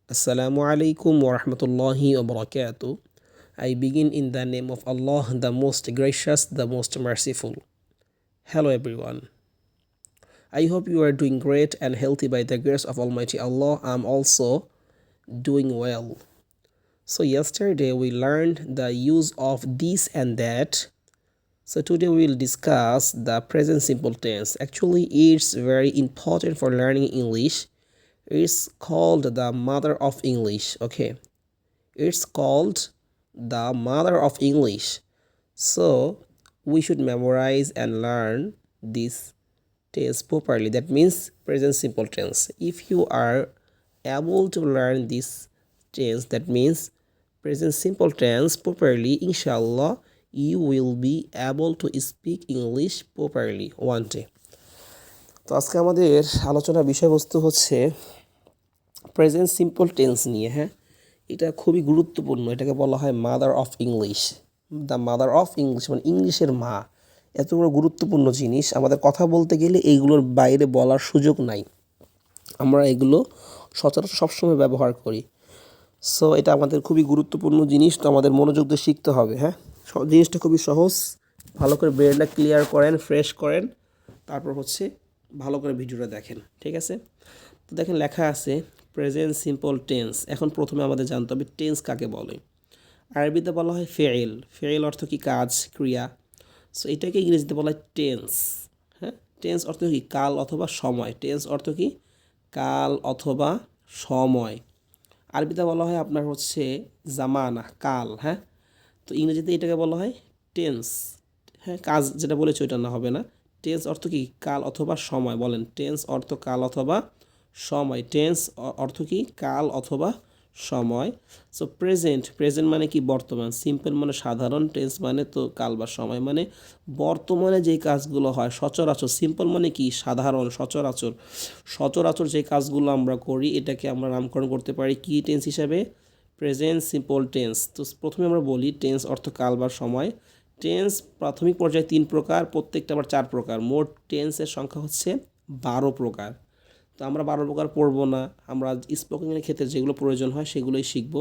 Assalamu alaikum wa rahmatullahi wa barakatuh. I begin in the name of Allah, the most gracious, the most merciful. Hello, everyone. I hope you are doing great and healthy by the grace of Almighty Allah. I'm also doing well. So, yesterday we learned the use of this and that. So, today we will discuss the present simple tense. Actually, it's very important for learning English. It's called the mother of English. Okay. It's called the mother of English. So we should memorize and learn this tense properly. That means present simple tense. If you are able to learn this tense, that means present simple tense properly, inshallah, you will be able to speak English properly one day. তো আজকে আমাদের আলোচনার বিষয়বস্তু হচ্ছে present simple tense নিয়ে। হ্যাঁ, এটা খুবই গুরুত্বপূর্ণ। এটাকে বলা হয় mother of English. The mother of English মানে ইংলিশের মা। এত বড় গুরুত্বপূর্ণ জিনিস, আমাদের কথা বলতে গেলে এইগুলোর বাইরে বলার সুযোগ নাই। আমরা এগুলো সচরাচর সবসময় ব্যবহার করি। সো এটা আমাদের খুবই গুরুত্বপূর্ণ জিনিস, তো আমাদের মনোযোগ দিয়ে শিখতে হবে। হ্যাঁ, জিনিসটা খুবই সহজ। ভালো করে ব্রেনটা ক্লিয়ার করেন, ফ্রেশ করেন, তারপর হচ্ছে ভালো করে ভিডিওটা দেখেন। ঠিক আছে? তো দেখেন লেখা আছে প্রেজেন্ট সিম্পল টেন্স। এখন প্রথমে আমাদের জানতে হবে টেন্স কাকে বলে। আরবিতে বলা হয় ফেইল। ফেইল অর্থ কি? কাজ, ক্রিয়া। সো এটাকে ইংরেজিতে বলা হয় টেন্স। হ্যাঁ, টেন্স অর্থ কি? কাল অথবা সময়। টেন্স অর্থ কি? কাল অথবা সময়। আরবিতে বলা হয় আপনার হচ্ছে জামানা, কাল। হ্যাঁ, তো ইংরেজিতে এটাকে বলা হয় টেন্স। হ্যাঁ, কাজ যেটা বলেছি ওইটা না, হবে না। টেন্স অর্থ কি? কাল অথবা সময়। বলেন, টেন্স অর্থ কাল অথবা সময়। টেন্স অর্থ কি? কাল অথবা সময়। সো প্রেজেন্ট, প্রেজেন্ট মানে কি? বর্তমান। সিম্পল মানে সাধারণ। টেন্স মানে তো কাল বা সময় মানে বর্তমানে যেই কাজগুলো হয় সচরাচর। সিম্পল মানে কি? সাধারণ, সচরাচর। সচরাচর যে কাজগুলো আমরা করি এটাকে আমরা নামকরণ করতে পারি কি টেন্স হিসাবে? Present simple tense. তো প্রথমে আমরা বলি টেন্স অর্থ কাল বা সময়। টেন্স প্রাথমিক পর্যায়ে 3 প্রকার, প্রত্যেকটা আবার 4 প্রকার। মোট টেন্সের সংখ্যা হচ্ছে 12 প্রকার। তো আমরা 12 প্রকার পড়বো না, আমরা স্পোকেনের ক্ষেত্রে যেগুলো প্রয়োজন হয় সেগুলোই শিখব।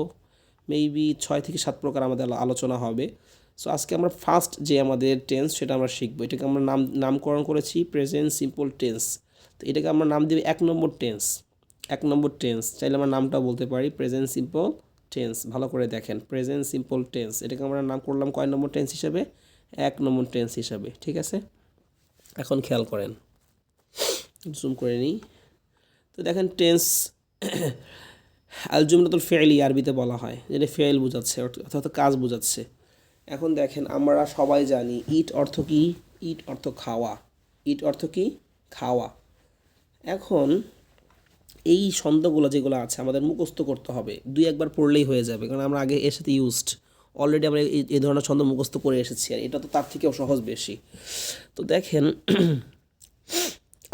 মেবি 6 থেকে 7 প্রকার আমাদের আলোচনা হবে। সো আজকে আমরা ফার্স্ট যে আমাদের টেন্স সেটা আমরা শিখবো। এটাকে আমরা নামকরণ করেছি প্রেজেন্ট সিম্পল টেন্স। তো এটাকে আমরা নাম দেব 1 নম্বর টেন্স। 1 নম্বর টেন্স চাইলে আমরা নামটাও বলতে পারি প্রেজেন্ট সিম্পল টেন্স। ভালো করে দেখেন, প্রেজেন্ট সিম্পল টেন্স, এটাকে আমরা নাম করলাম কয় নম্বর টেন্স হিসাবে? 1 নম্বর টেন্স হিসাবে। ঠিক আছে, এখন খেয়াল করেন, জুম করে নিই। তো দেখেন টেন্স আল জুমলাতুল ফি'লি আরবিতে বলা হয়, যেটা ফেল বোঝাচ্ছে অর্থাৎ কাজ বোঝাচ্ছে। এখন দেখেন আমরা সবাই জানি ইট অর্থ কি? ইট অর্থ খাওয়া। ইট অর্থ কি? খাওয়া। এখন এই ছন্দগুলো যেগুলো আছে আমাদের মুখস্থ করতে হবে, 2-1 বার পড়লেই হয়ে যাবে, কারণ আমরা আগে এর সাথে ইউজড অলরেডি আমরা এই ধরনের ছন্দ মুখস্থ করে এসেছি, আর এটা তো তার থেকেও সহজ বেশি। তো দেখেন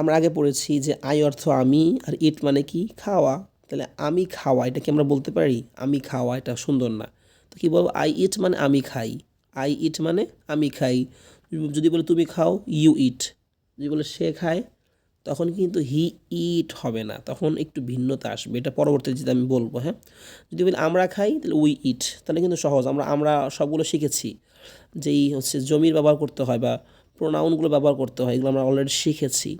আমরা আগে পড়েছি যে আই অর্থ আমি, আর ইট মানে কি? খাওয়া। তাহলে আমি খাওয়া, এটা কি আমরা বলতে পারি? আমি খাওয়া, এটা সুন্দর না। তো কী বলবো? আই ইট মানে আমি খাই। আই ইট মানে আমি খাই। যদি বলে তুমি খাও, ইউ ইট। যদি বলে সে খায়, তখন কিন্তু হি ইট হবে না, তখন একটু ভিন্নতা আসবে। এটা পরবর্তীতে যেটা আমি বলবো। হ্যাঁ, যদি বলি আমরা খাই, তাহলে উই ইট, তাহলে কিন্তু সহজ। আমরা সবগুলো শিখেছি, যেই হচ্ছে জমির ব্যবহার করতে হয় বা প্রোনাউনগুলো ব্যবহার করতে হয়, এগুলো আমরা অলরেডি শিখেছি।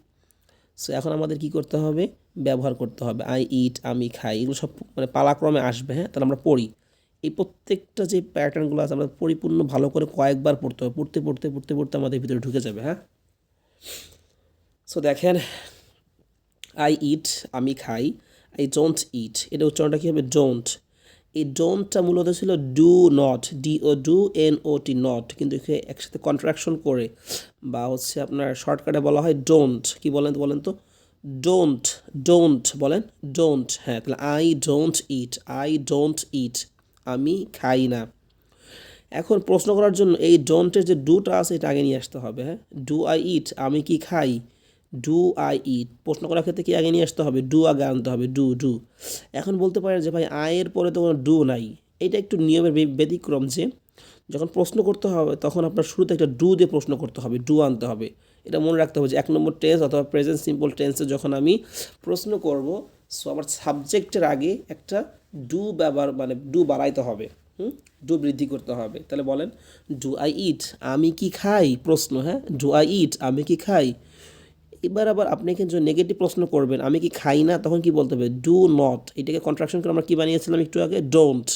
সো এখন আমাদের কি করতে হবে? ব্যবহার করতে হবে। আই ইট, আমি খাই, এগুলো সব মানে পালাক্রমে আসবে। হ্যাঁ, তাহলে আমরা পড়ি। এই প্রত্যেকটা যে প্যাটার্নগুলো আছে আমরা পরিপূর্ণ ভালো করে কয়েকবার পড়তে হবে। পড়তে পড়তে পড়তে পড়তে আমাদের ভিতরে ঢুকে যাবে। হ্যাঁ, সো দেখেন আই ইট, আমি খাই। আই ডোন্ট ইট, এটা উচ্চারণটা কী হবে? ডোন্ট। এই ডোন্টটা মূলত ছিল ডু নট, DO নট, কিন্তু এখানে একসাথে কন্ট্রাকশন করে বা হচ্ছে আপনার শর্টকাটে বলা হয় ডোন্ট। কি বলেন তো? বলেন তো, ডোন্ট। ডোন্ট বলেন, ডোন্ট। হ্যাঁ, তাহলে I don't it, I don't ইট, আমি খাই না। এখন প্রশ্ন করার জন্য এই ডোন্টের যে ডুটা আছে এটা আগে নিয়ে আসতে হবে। হ্যাঁ, ডু আই ইট, আমি কি খাই? Do I eat. প্রশ্ন করার ক্ষেত্রে কি আগে নিয়ে আসতে হবে? ডু আগে আনতে হবে, ডু ডু। এখন বলতে পারেন যে ভাই আয়ের পরে তো কোনো ডু নাই। এটা একটু নিয়মের ব্যতিক্রম, যে যখন প্রশ্ন করতে হবে তখন আপনার শুরুতে একটা ডু দিয়ে প্রশ্ন করতে হবে, ডু আনতে হবে। এটা মনে রাখতে হবে যে 1 নম্বর টেন্স অথবা প্রেজেন্ট সিম্পল টেন্সে যখন আমি প্রশ্ন করব সো আমার সাবজেক্টের আগে একটা ডু ব্যবহার মানে ডু বাড়াইতে হবে, ডু বৃদ্ধি করতে হবে। তাহলে বলেন ডু আই ইট, আমি কি খাই, প্রশ্ন, হ্যাঁ, ডু আই ইট, আমি কি খাই। এবার আবার আপনি এখানে যে নেগেটিভ প্রশ্ন করবেন আমি কি খাই না, তখন কি বলতে হবে, ডু নট। এটাকে কন্ট্রাকশন করে আমরা কি বানিয়েছিলাম একটু আগে, ডোন্ট।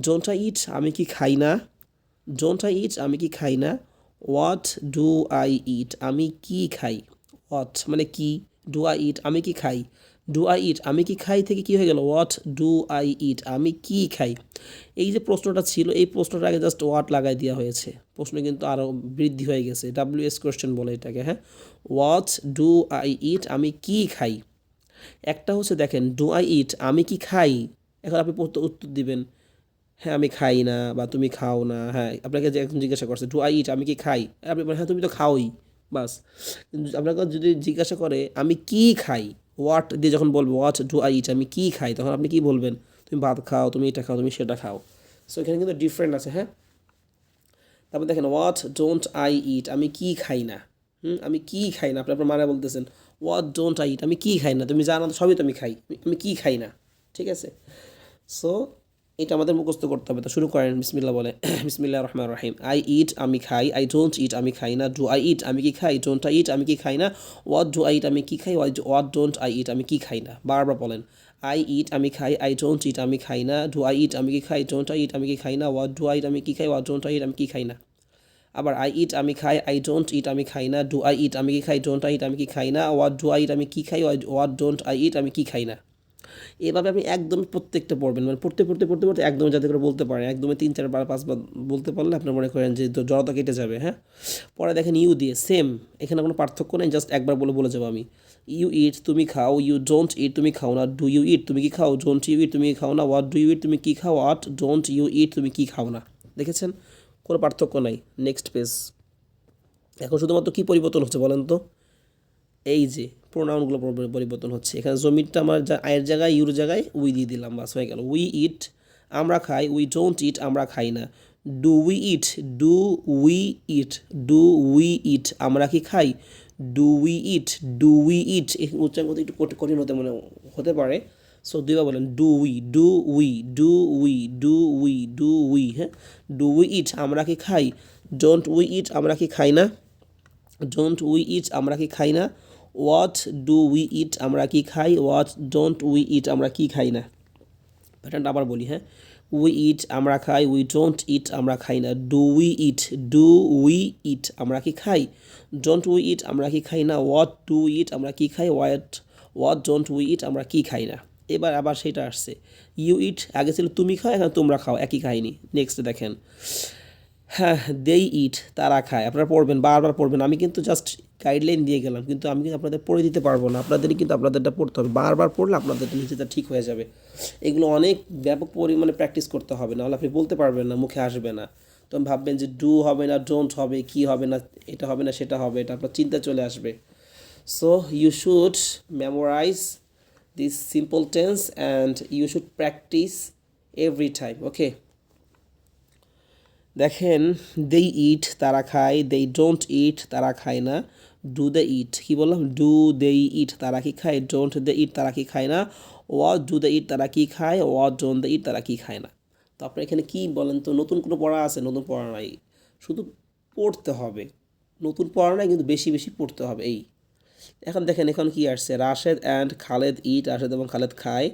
ডোন্ট আই ইট, আমি কি খাই না। ডোন্ট আই ইট, আমি কি খাই না। হোয়াট ডু আই ইট, আমি কি খাই। হোয়াট মানে কি, ডু আই ইট, আমি কি খাই। ডু আই ইট, আমি কি খাই থেকে কি হয়ে গেল, হোয়াট ডু আই ইট, আমি কি খাই। এই যে প্রশ্নটা ছিল এই প্রশ্নটার আগে জাস্ট হোয়াট লাগাই দেওয়া হয়েছে, প্রশ্ন কিন্তু আরও বৃদ্ধি হয়ে গেছে, ডাব্লিউএস কোয়েশ্চেন বলে এটাকে, হ্যাঁ। হোয়াট ডু আই ইট, আমি কি খাই। একটা হচ্ছে দেখেন ডু আই ইট, আমি কি খাই। এখন আপনি উত্তর দিবেন হ্যাঁ আমি খাই না, বা তুমি খাও না, হ্যাঁ আপনাকে যে একজন জিজ্ঞাসা করছে ডু আই ইট, আমি কি খাই, আপনি বলেন হ্যাঁ তুমি তো খাওই, বাস। কিন্তু আপনাকে যদি জিজ্ঞাসা করে আমি কি খাই, হোয়াট দিয়ে যখন বলবো হোয়াট ডু আই ইট, আমি কি খাই, তখন আপনি কি বলবেন, তুমি ভাত খাও, তুমি এটা খাও, তুমি সেটা খাও। সো এখানে কিন্তু ডিফারেন্ট আছে, হ্যাঁ। তারপর দেখেন হোয়াট ডোন্ট আই ইট, আমি কি খাই না। আমি কি খাই না, আপনি আপনার মানে বলতেছেন হোয়াট ডোন্ট আই ইট, আমি কি খাই না, তুমি জানো তো সবই তো আমি খাই, আমি কি খাই না, ঠিক আছে। সো এটা আমাদের মুখস্থ করতে হবে। তো শুরু করেন বিসমিল্লাহ বলে বিসমিল্লাহ রহমান রহিম। আই ইট, আমি খাই। আই ডোন্ট ইট, আমি খাই না। ডু আই ইট, আমি কি খাই। ডোন্ট আই ইট, আমি কি খাই না। হোয়াট ডু আই ইট, আমি কি খাই। হোয়াট ডোন্ট আই ইট, আমি কি খাই না। বারবার বলেন আই ইট, আমি খাই। আই ডোন্ট ইট, আমি খাই না। ডু আই ইট, আমি কি খাই। ডোন্ট আই ইট, আমি কি খাই না। হোয়াট ডু আই ইট, আমি কি খাই। হোয়াট ডোন্ট আই ইট, আমি কি খাই না। আবার আই ইট, আমি খাই। আই ডোন্ট ইট, আমি খাই না। ডু আই ইট, আমি কি খাই। ডোন্ট আই ইট, আমি কি খাই না। হোয়াট ডু আই ইট, আমি কি খাই। হোয়াট ডোন্ট আই ইট, আমি কি খাই না। এভাবে আপনি একদম প্রত্যেকটা পড়বেন, মানে পড়তে একদম যাতে করে বলতে পারেন, একদমই 3 4 5 বার বলতে পারলে আপনার মনে করেন যে জড়তা কেটে যাবে, হ্যাঁ। পরে দেখেন ইউ দিয়ে সেম, এখানে কোনো পার্থক্য নেই, জাস্ট একবার বলে যাবো আমি। ইউ ইট, তুমি খাও। ইউ ডোন্ট ইট, তুমি খাও না। ডু ইউ ইট, তুমি কি খাও। ডোন্ট ইউ ইট, তুমি কি খাও না। হোয়াট ডু ইউ ইট, তুমি কি খাও। হোয়াট ডোন্ট ইউ ইট, তুমি কি খাও না। দেখেছেন কোনো পার্থক্য নাই। Next page. এখন শুধুমাত্র কী পরিবর্তন হচ্ছে বলেন তো, এই যে প্রোনাউনগুলো পরিবর্তন হচ্ছে। এখানে জমিরটা আমার আয়ের জায়গায় ইউর জায়গায় উই দিয়ে দিলাম, বাস হয়ে গেল। উই ইট, আমরা খাই। উই ডোন্ট ইট, আমরা খাই না। Do we eat, do we eat, do we eat, আমরা কি খাই। Do we eat, do we eat, উচ্চারণ করতে একটু কঠিন হতে পারে। সো দুইবার বলেন do we, do we, do we, do we, do we, হ্যাঁ। ডু উই ইট, আমরা কি খাই। ডোন্ট উই ইট, আমরা কি খাই না। ডোন্ট উই ইট, আমরা কি খাই না। হোয়াট ডু উই ইট, আমরা কি খাই। হোয়াট ডোন্ট উই ইট, আমরা কি খাই না। প্যাটার্নটা আবার বলি, হ্যাঁ। উই ইট, আমরা খাই। উই ডোন্ট ইট, আমরা খাই না। Do we eat, do we eat, আমরা কি খাই। ডোন্ট উই ইট, আমরা কি খাই না। হোয়াট ডু ইট, আমরা কি খাই। হোয়াট ডোন্ট উই ইট, আমরা কি খাই না। এবার আবার সেটা আসছে, ইউ ইট আগে ছিল তুমি খাও, এখন তোমরা খাও, একই কাহিনী। নেক্সট দেখেন, হ্যাঁ, দেই ইট, তারা খায়। আপনারা পড়বেন, বারবার পড়বেন। আমি কিন্তু জাস্ট গাইডলাইন দিয়ে গেলাম, কিন্তু আমি কিন্তু আপনাদের পড়ে দিতে পারবো না, আপনাদেরই কিন্তু আপনাদেরটা পড়তে হবে। বারবার পড়লে আপনাদেরটা নিজেটা ঠিক হয়ে যাবে। এগুলো অনেক ব্যাপক পরিমাণে প্র্যাকটিস করতে হবে, নাহলে আপনি বলতে পারবেন না, মুখে আসবে না। তো আমি ভাববেন যে ডু হবে না, ডোন্ট হবে, কি হবে না, এটা হবে না, সেটা হবে, এটা আপনার চিন্তা চলে আসবে। So you should memorize this simple tense and you should practice every time, okay. দেখেন দেই ইট, তারা খায়। দেই ডোন্ট ইট, তারা খায় না। ডু দে ইট, কী বললাম, ডু দেই ইট, তারা কি খায়। ডোন্ট দে ইট, তারা কি খায় না। ওয়াট ডু দে ইট, তারা কি খায়। ওয়াট ডোন্ট দে ইট, তারা কি খায় না। তো আপনার এখানে কী বলেন তো, নতুন কোনো পড়া আছে? নতুন পড়া নাই, শুধু পড়তে হবে। নতুন পড়া নাই, কিন্তু বেশি বেশি পড়তে হবে, এই। এখন দেখেন এখন কি আসছে, রাশেদ অ্যান্ড খালেদ ইট, রাশেদ এবং খালেদ খায়।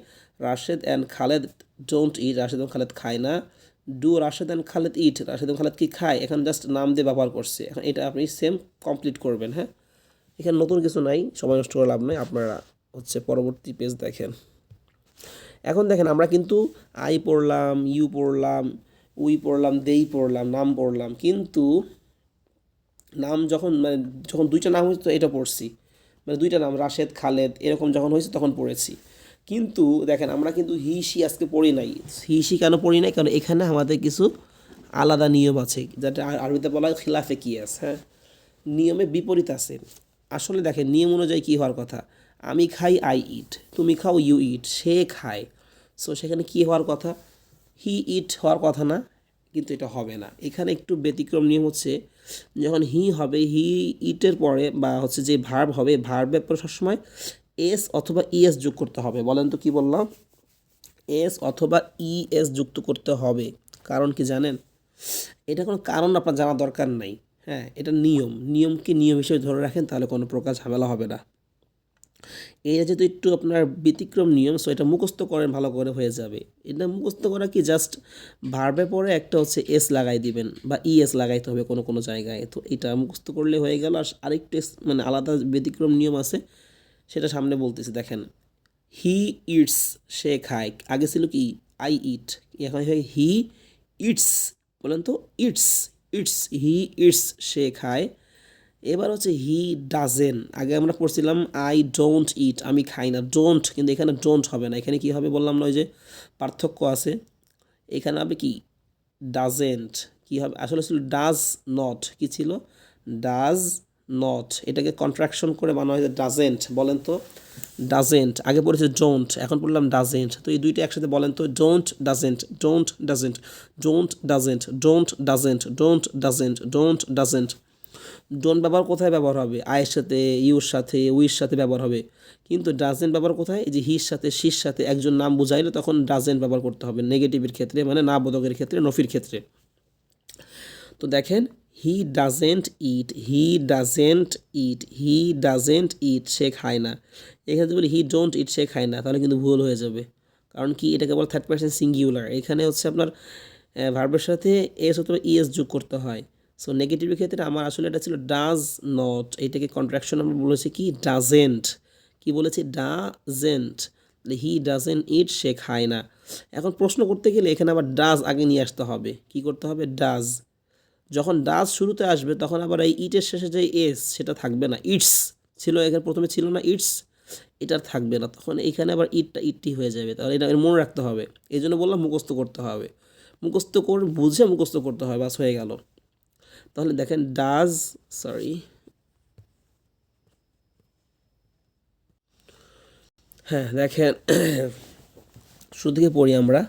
রাশেদ অ্যান্ড খালেদ ডোন্ট ইট, রাশেদ এবং খালেদ খায় না। ডু রাশেদ অ্যান্ড খালেদ ইট, রাশেদ এবং খালেদ কি খায়। এখন জাস্ট নাম দিয়ে ব্যবহার করছে, এখন এটা আপনি সেম কমপ্লিট করবেন, হ্যাঁ। এখানে নতুন কিছু নাই, সময় নষ্ট করে লাভ নাই, আপনারা হচ্ছে পরবর্তী পেজ দেখেন। এখন দেখেন আমরা কিন্তু আই পড়লাম, ইউ পড়লাম, উই পড়লাম, দেই পড়লাম, নাম পড়লাম, কিন্তু নাম যখন দুইটা নাম হয়েছে তো এটা পড়ছি, মানে দুইটা নাম রাশেদ খালেদ এরকম যখন হয়েছে তখন পড়েছি। কিন্তু দেখেন আমরা কিন্তু হি সি আজকে পড়ি নাই। হি সি কেন পড়ি নাই, কারণ এখানে আমাদের কিছু আলাদা নিয়ম আছে, যেটা আরবিতে বলা হয় খিলাফে কিয়াস, হ্যাঁ, নিয়মে বিপরীত আছে। আসলে দেখেন নিয়ম অনুযায়ী কী হওয়ার কথা, আমি খাই, আই ইট, তুমি খাও, ইউ ইট, সে খায়। সো সেখানে কী হওয়ার কথা, হি ইট হওয়ার কথা না, কিন্তু এটা হবে না। এখানে একটু ব্যতিক্রম নিয়ম হচ্ছে, যখন হি হবে, হি ইটের পরে বা হচ্ছে যে ভার্ব হবে, ভার্বের পরে সবসময় এস অথবা ইএস যোগ করতে হবে। বলেন তো কি বললাম? এস অথবা ইএস যুক্ত করতে হবে। কারণ কি জানেন? এটা কোনো কারণ আপনার জানা দরকার নাই। হ্যাঁ, এটা নিয়ম। নিয়মকে নিয়ম হিসেবে ধরে রাখেন, তাহলে কোনো প্রকার ঝামেলা হবে না। এটা যেহেতু একটু আপনার ব্যতিক্রম নিয়ম, সো এটা মুখস্থ করেন, ভালো করে হয়ে যাবে। এটা মুখস্থ করা কি, জাস্ট ভার্বের পরে একটা হচ্ছে এস লাগাই দিবেন বা ইএস লাগাইতে হবে কোনো কোনো জায়গায়। তো এটা মুখস্থ করলে হয়ে গেল। আর আরেকটু মানে আলাদা ব্যতিক্রম নিয়ম আছে, সেটা সামনে বলতেছি। দেখেন, হি ইটস, সে খায়। আগে ছিল কি আই ইট, এখন হয় হি ইটস। বলেন তো ইটস, ইটস, হি ইটস, সে খায়। এবার হচ্ছে হি ডাজেন। আগে আমরা পড়ছিলাম আই ডোন্ট ইট, আমি খাই না, ডোন্ট, কিন্তু এখানে ডোন্ট হবে না। এখানে কি হবে বললাম না, ওই যে পার্থক্য আছে। এখানে হবে কি ডাজেন্ট। কি হবে আসলে ছিল ডাজ নট। কি ছিল? Does not. এটাকে কন্ট্রাকশন করে বানানো হয়েছে ডাজেন্ট। বলেন তো ডাজেন্ট। আগে পড়েছে ডোন্ট, এখন পড়লাম ডাজেন্ট। তো এই দুইটা একসাথে বলেন তো, don't doesn't, don't doesn't, don't doesn't, don't doesn't, don't doesn't, don't doesn't. Don't ব্যবহার কোথায় ব্যবহার হবে? আয়ের সাথে, ইউর সাথে, উইর সাথে ব্যবহার হবে। কিন্তু ডাজেন্ট ব্যবহার কোথায়? এই যে হির সাথে, শির সাথে একজন নাম বুঝাইলে তখন ডাজেন্ট ব্যবহার করতে হবে, নেগেটিভের ক্ষেত্রে, মানে না বোধকের ক্ষেত্রে, নফির ক্ষেত্রে। তো দেখেন, he doesn't eat, he doesn't eat, he doesn't eat, সে খায় না। এখানে বলি হি ডোন্ট ইট, সে খায় না, তাহলে কিন্তু ভুল হয়ে যাবে। কারণ কি, এটাকে বলে থার্ড পারসন সিঙ্গুলার। এখানে হচ্ছে আপনার ভার্বের সাথে এস অথবা ইএস যোগ করতে হয়। সো নেগেটিভের ক্ষেত্রে আমার আসলে এটা ছিল ডাজ নট, এটাকে কন্ট্রাকশন আমরা বলেছি কি ডাজেন্ট। কি বলেছি? ডাজেন্ট। হি ডাজেন্ট ইট, সে খায় না। এখন প্রশ্ন করতে গেলে এখানে আবার ডাজ আগে নিয়ে আসতে হবে। কি করতে হবে? ডাজ। যখন ডাজ শুরুতে আসবে তখন আবার এই ইটের শেষে যে এস, সেটা থাকবে না। ইটস ছিল, এখানে প্রথমে ছিল না ইটস, এটা থাকবে না। তখন এইখানে আবার ইটটা ইটটি হয়ে যাবে। তাহলে এটা মনে রাখতে হবে। এই জন্য বললাম মুখস্থ করতে হবে। মুখস্থ করে বুঝে মুখস্থ করতে হয়, বাস হয়ে গেল। তাহলে দেখেন ডাজ, সরি, হ্যাঁ দেখেন, শুরু থেকে পড়ি আমরা।